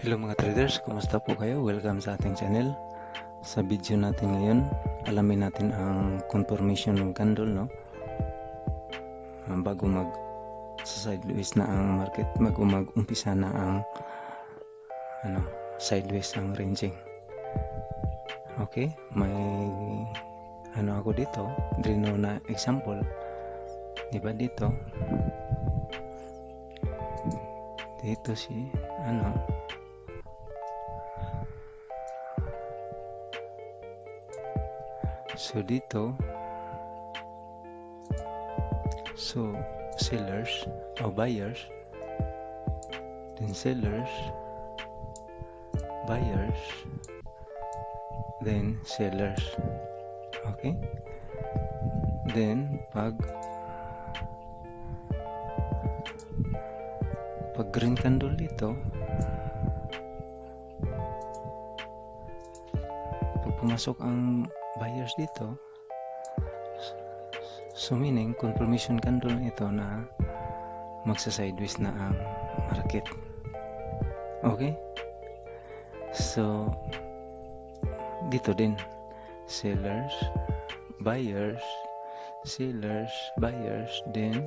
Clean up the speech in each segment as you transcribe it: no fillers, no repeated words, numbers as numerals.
Hello mga traders, kumusta po kayo? Welcome sa ating channel. Sa video natin ngayon, alamin natin ang confirmation ng candle, no? Bago mag sideways na ang market, bago mag-umpisa na ang sideways ang ranging. Okay, may ako dito, drino na example. Diba dito? Dito si So dito, sellers or buyers, then sellers, buyers, then sellers. Okay? Then pag green candle dito, pag pumasok ang buyers dito, so meaning confirmation candle na ito na magsa-sideways na ang market. Okay, so dito din sellers, buyers, sellers, buyers, then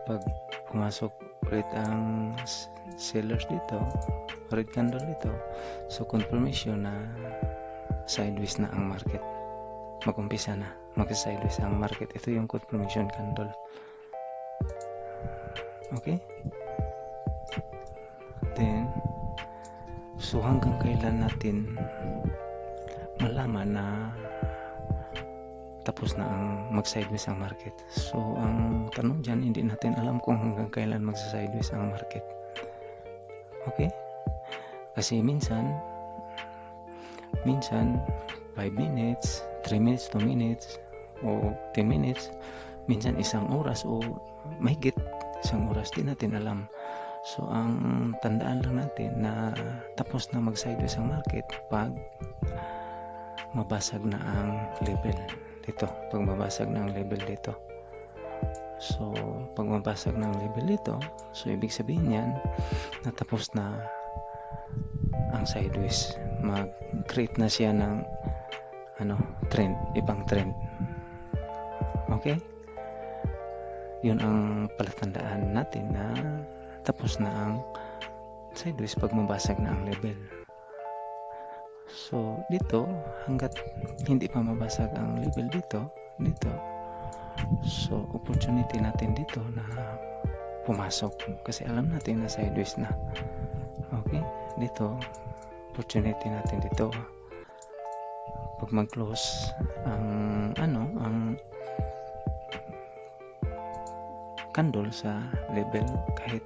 pag pumasok ulit ang sellers dito, red candle dito, so confirmation na sideways na ang market, mag-umpisa na mag-sideways ang market. Ito yung confirmation candle. Okay, then so hanggang kailan natin malaman na tapos na ang mag-sideways ang market? So ang tanong dyan, hindi natin alam kung hanggang kailan mag-sideways ang market. Okay, kasi minsan 5 minutes, 3 minutes, 2 minutes, o 10 minutes, minsan isang oras o mahigit isang oras, di natin alam. So ang tandaan lang natin na tapos na mag-sideways ang market pag mabasag na ang level dito. Pag mabasag na ang level dito, so pag mabasag na ang level dito, so ibig sabihin yan na tapos na ang sideways, mag-create na siya ng trend, ibang trend. Okay, yun ang palatandaan natin na tapos na ang sideways pag mabasag na ang level. So dito, hanggat hindi pa mabasag ang level dito, so opportunity natin dito na pumasok kasi alam natin na sideways na. Okay, dito opportunity natin dito pag mag-close ang candle sa level, kahit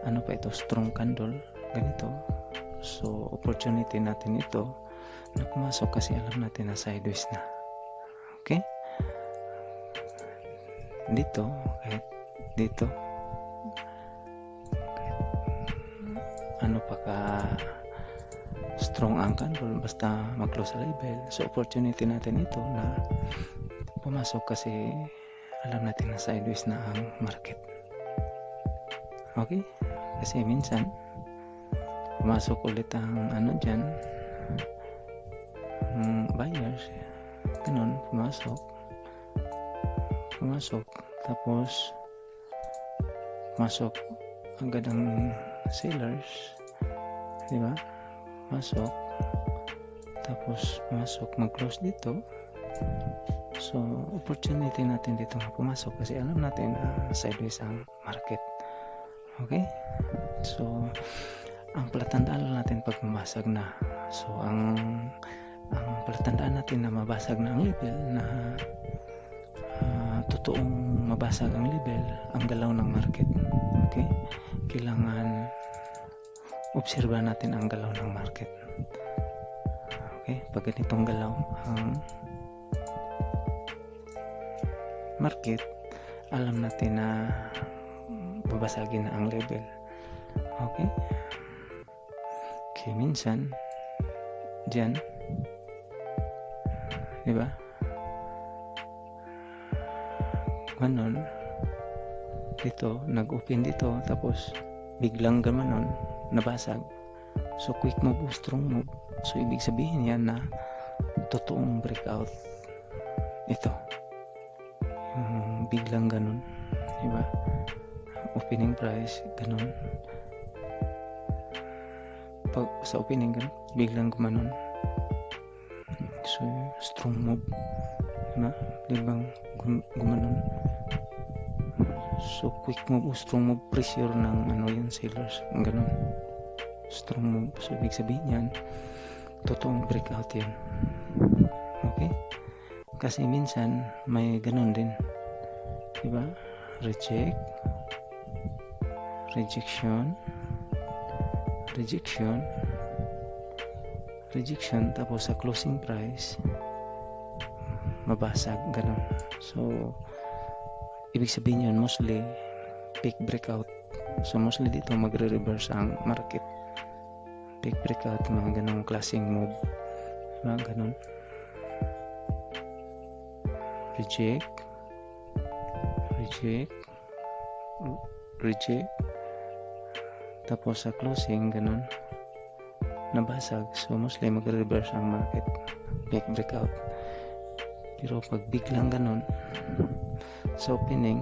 pa ito, strong candle ganito, so opportunity natin ito na pumasok kasi alam natin na sideways na. Okay, dito, kahit dito paka strong ang candle, basta mag-close sa level, so opportunity natin ito na pumasok kasi alam natin na sideways na ang market. Okay, kasi minsan pumasok ulit ang dyan, buyers, ganun, pumasok tapos pumasok agad ang sellers, diba? Masok, tapos mag-close dito, so opportunity natin dito na pumasok kasi alam natin na sideways ang market. Okay, so ang palatandaan natin pag mabasag na, so ang palatandaan natin na mabasag na ang level, na totoong mabasag ang level, ang galaw ng market. Okay, kailangan obserbahan natin ang galaw ng market. Okay, pag ganitong galaw ang market, alam natin na babasagin na ang level. Okay, minsan dyan, diba, ganun, dito nag-open dito, tapos biglang gamanon, nabasag. So, quick move o strong move. So, ibig sabihin yan na totoong breakout. Ito. Yung biglang ganun. Diba? Opening price, ganun. Pag sa opening, ganun, biglang gumanon. So, strong move. Diba? Biglang gumanon. So, quick move o strong move, pressure ng yung sellers. Ganun. Strong move. So, ibig sabihin yan, totoong breakout yan. Okay? Kasi minsan, may ganun din. Diba? Reject. Rejection. Rejection. Rejection. Tapos sa closing price, mabasag. Ganun. So, ibig sabihin yun, mostly, peak breakout. So, mostly dito, magre-reverse ang market. Peak breakout, mga ganong klaseng move. Mga ganon. Reject. Reject. Reject. Tapos sa closing, ganon. Nabasag. So, mostly magre-reverse ang market. Peak breakout. Pero pag biglang ganon, sa opening,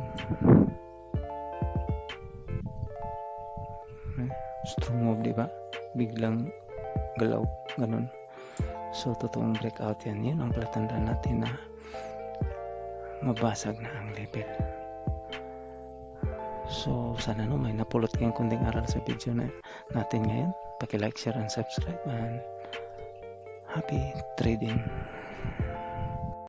strong move, diba? Biglang galaw, ganun. So, totoong breakout yan. Yun ang palatandaan natin na mabasag na ang level. So, sana may napulot kayong kunting aral sa video natin ngayon. Paki-like, share, and subscribe. And happy trading!